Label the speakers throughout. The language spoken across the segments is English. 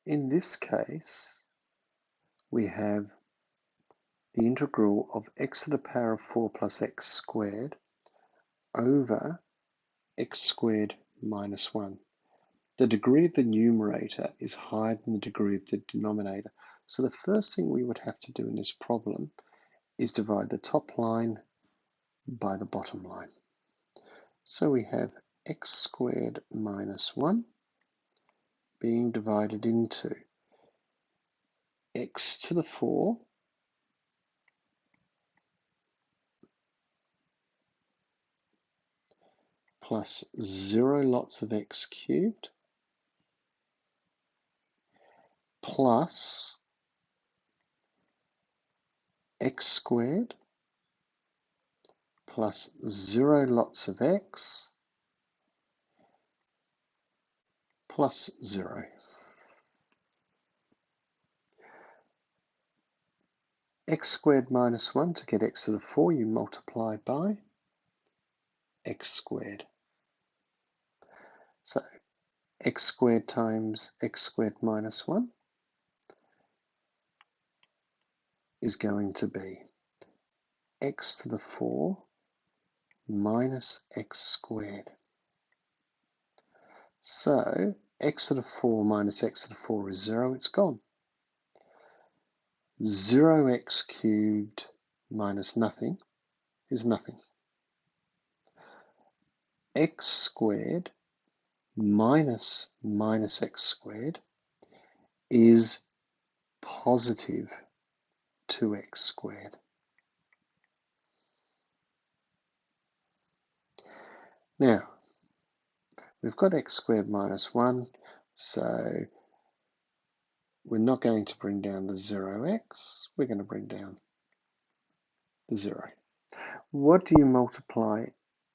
Speaker 1: In this case, we have the integral of x to the power of 4 plus x squared over x squared minus 1. The degree of the numerator is higher than the degree of the denominator. So the first thing we would have to do in this problem is divide the top line by the bottom line. So we have x squared minus 1 being divided into x to the 4 plus 0 lots of x cubed plus x squared plus 0 lots of x plus 0. X squared minus 1, to get x to the 4, you multiply by x squared. So x squared times x squared minus 1 is going to be x to the 4 minus x squared. So x to the 4 minus x to the 4 is 0, it's gone. 0x cubed minus nothing is nothing. X squared minus x squared is positive 2x squared. Now, we've got x squared minus 1, so we're not going to bring down the 0x, we're going to bring down the 0. What do you multiply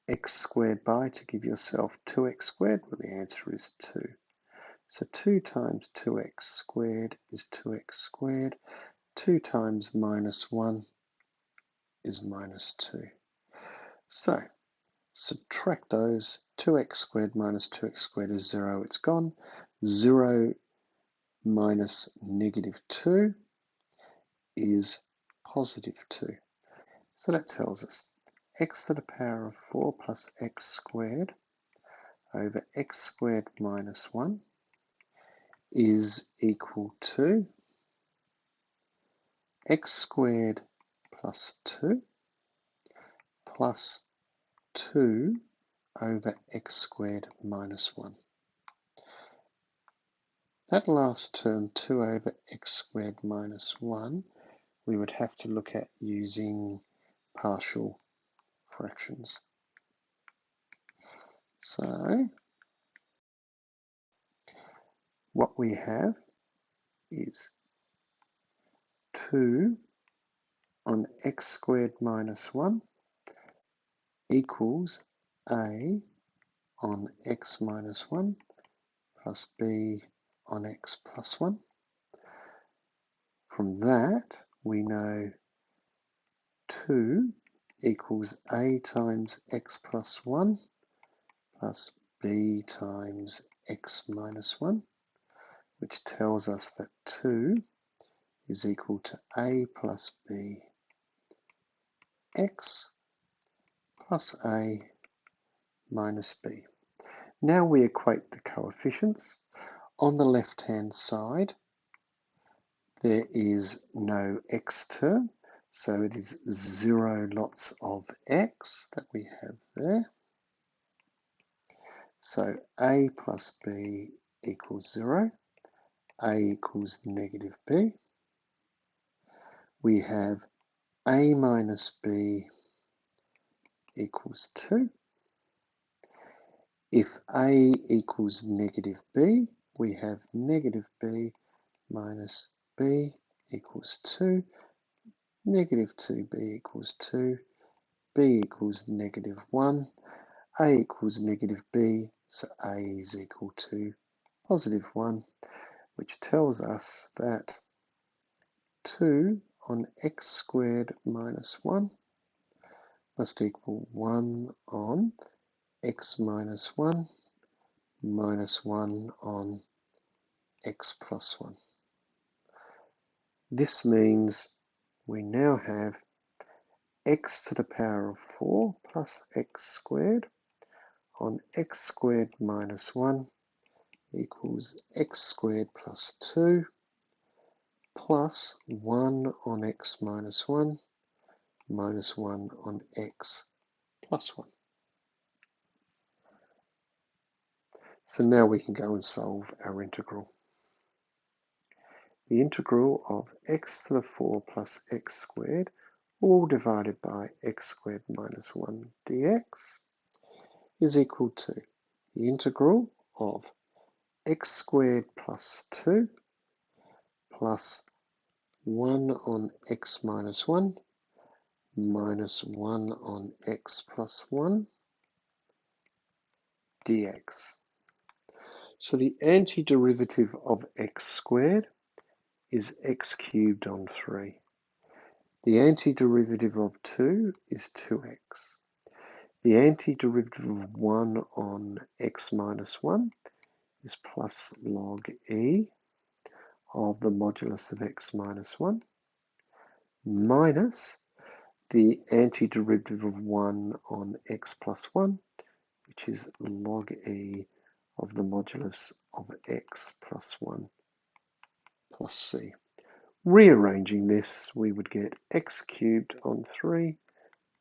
Speaker 1: x squared by to give yourself 2x squared? Well, the answer is 2. So 2 times 2x squared is 2x squared. 2 times minus 1 is minus 2. So subtract those. 2x squared minus 2x squared is 0. It's gone. 0 minus negative 2 is positive 2. So that tells us x to the power of 4 plus x squared over x squared minus 1 is equal to x squared plus 2 plus 2 over x squared minus 1. That last term, 2 over x squared minus 1, we would have to look at using partial fractions. So what we have is 2 on x squared minus 1 equals a on x minus 1 plus b on x plus 1. From that, we know 2 equals a times x plus 1 plus b times x minus 1, which tells us that 2 is equal to a plus b x plus a minus b. Now we equate the coefficients. On the left-hand side, there is no x term, so it is 0 lots of x that we have there. So a plus b equals 0, a equals negative b. We have a minus b equals 2. If a equals negative b, we have negative b minus b equals 2, negative 2b equals 2, b equals negative 1, a equals negative b, so a is equal to positive 1, which tells us that 2 on x squared minus 1 must equal 1 on x minus 1 minus 1 on x plus 1. This means we now have x to the power of 4 plus x squared on x squared minus 1 equals x squared plus 2 plus 1 on x minus 1 minus 1 on x plus 1. So now we can go and solve our integral. The integral of x to the 4 plus x squared, all divided by x squared minus 1 dx, is equal to the integral of x squared plus 2 plus 1 on x minus 1 minus 1 on x plus 1 dx. So the antiderivative of x squared is x cubed on 3. The antiderivative of 2 is 2x. The antiderivative of 1 on x minus 1 is plus log e of the modulus of x minus 1 minus the antiderivative of 1 on x plus 1, which is log e of the modulus of x plus 1 plus c. Rearranging this, we would get x cubed on 3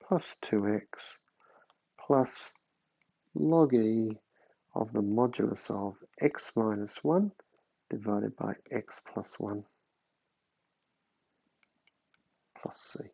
Speaker 1: plus 2x plus log e of the modulus of x minus 1 divided by x plus 1 plus c.